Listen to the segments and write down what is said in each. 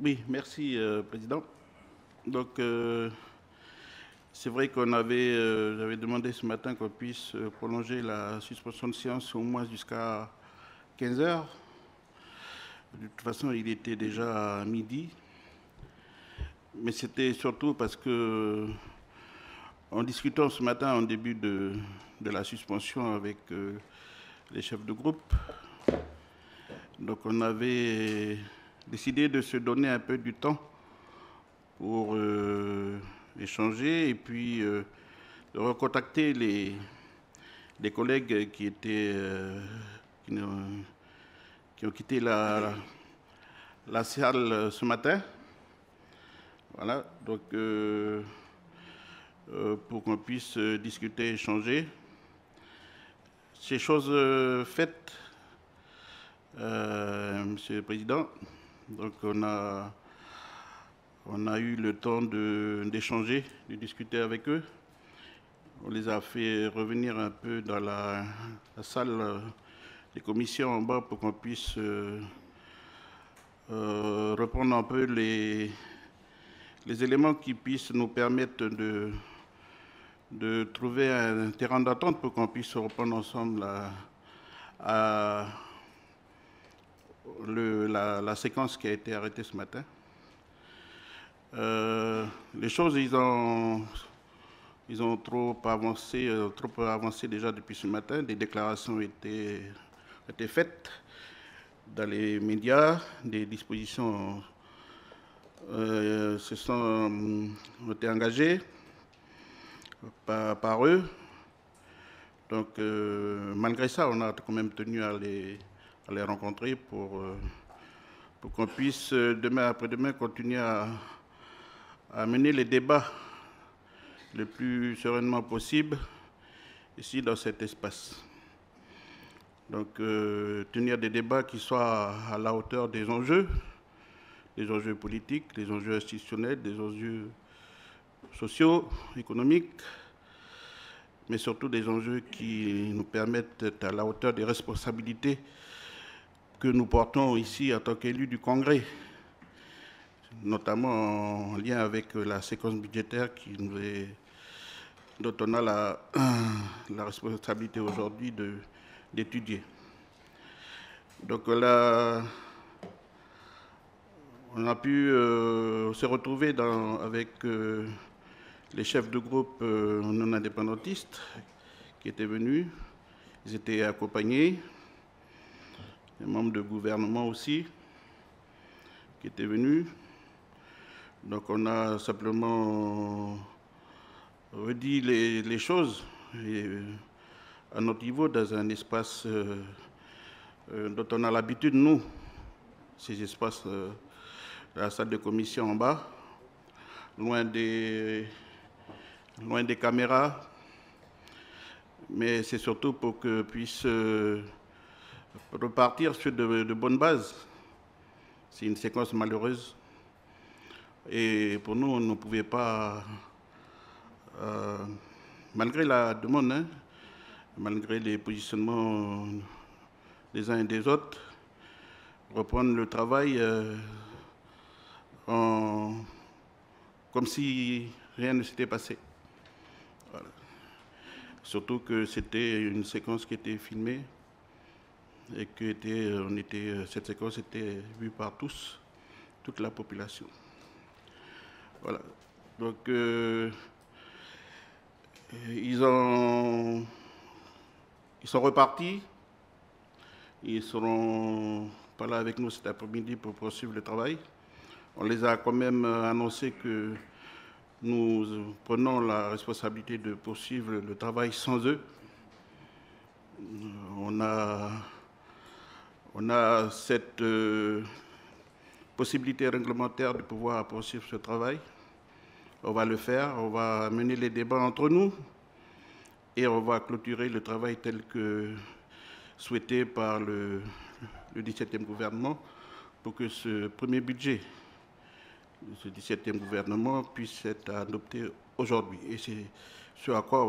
Oui, merci, Président. Donc, c'est vrai j'avais demandé ce matin qu'on puisse prolonger la suspension de séance au moins jusqu'à 15 heures. De toute façon, il était déjà à midi. Mais c'était surtout parce que, en discutant ce matin, en début de la suspension avec les chefs de groupe, donc on avait décidé de se donner un peu du temps pour échanger et puis de recontacter les collègues qui, n'ont- qui ont quitté la salle ce matin. Voilà, donc pour qu'on puisse discuter, échanger. Ces choses faites, Monsieur le Président, donc on a eu le temps d'échanger, de discuter avec eux. On les a fait revenir un peu dans la salle des commissions en bas pour qu'on puisse reprendre un peu les éléments qui puissent nous permettre de trouver un terrain d'attente pour qu'on puisse reprendre ensemble à la séquence qui a été arrêtée ce matin. Les choses, ils ont trop avancé déjà depuis ce matin. Des déclarations ont été faites dans les médias, des dispositions ont été engagées par eux. Donc, malgré ça, on a quand même tenu à les rencontrer pour qu'on puisse, demain après-demain, continuer à mener les débats le plus sereinement possible ici dans cet espace. Donc, tenir des débats qui soient à la hauteur des enjeux politiques, des enjeux institutionnels, des enjeux sociaux, économiques, mais surtout des enjeux qui nous permettent d'être à la hauteur des responsabilités que nous portons ici en tant qu'élus du Congrès, notamment en lien avec la séquence budgétaire dont on a la responsabilité aujourd'hui d'étudier. Donc là, on a pu se retrouver avec les chefs de groupe non indépendantistes qui étaient venus. Ils étaient accompagnés, des membres de gouvernement aussi qui étaient venus. Donc on a simplement redit les choses à notre niveau dans un espace dont on a l'habitude, nous, ces espaces de la salle de commission en bas, loin des caméras, mais c'est surtout pour que puisse repartir sur de bonnes bases. C'est une séquence malheureuse. Et pour nous, on ne pouvait pas, malgré la demande, hein, malgré les positionnements des uns et des autres, reprendre le travail comme si rien ne s'était passé. Voilà. Surtout que c'était une séquence qui était filmée et que cette séquence était vue par tous, toute la population. Voilà. Donc, ils sont repartis. Ils ne seront pas là avec nous cet après-midi pour poursuivre le travail. On les a quand même annoncé que nous prenons la responsabilité de poursuivre le travail sans eux. On a cette possibilité réglementaire de pouvoir poursuivre ce travail. On va le faire, on va mener les débats entre nous et on va clôturer le travail tel que souhaité par le 17e gouvernement pour que ce premier budget de ce 17e gouvernement puisse être adopté aujourd'hui. Et c'est ce à quoi on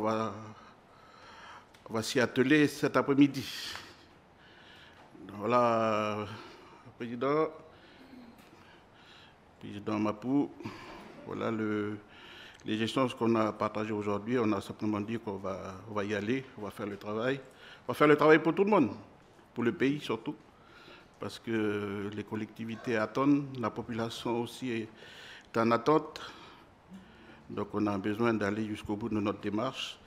va s'y atteler cet après-midi. Voilà, Président. Président Mapou, voilà les échanges qu'on a partagés aujourd'hui. On a simplement dit qu'on va y aller, on va faire le travail. On va faire le travail pour tout le monde, pour le pays surtout, parce que les collectivités attendent, la population aussi est en attente. Donc on a besoin d'aller jusqu'au bout de notre démarche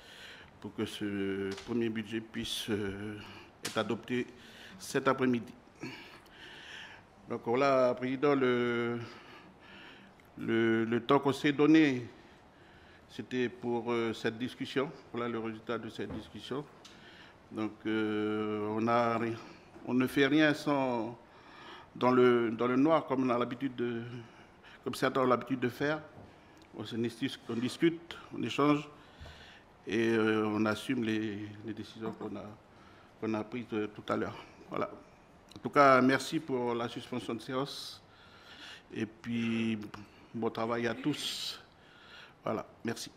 pour que ce premier budget puisse être adopté cet après-midi. Donc voilà, Président, le temps qu'on s'est donné, c'était pour cette discussion. Voilà le résultat de cette discussion. Donc on ne fait rien sans dans le noir comme comme certains ont l'habitude de faire. On discute, on échange et on assume les décisions qu'on a prises tout à l'heure. Voilà. En tout cas, merci pour la suspension de séance. Et puis, bon travail à tous. Voilà, merci.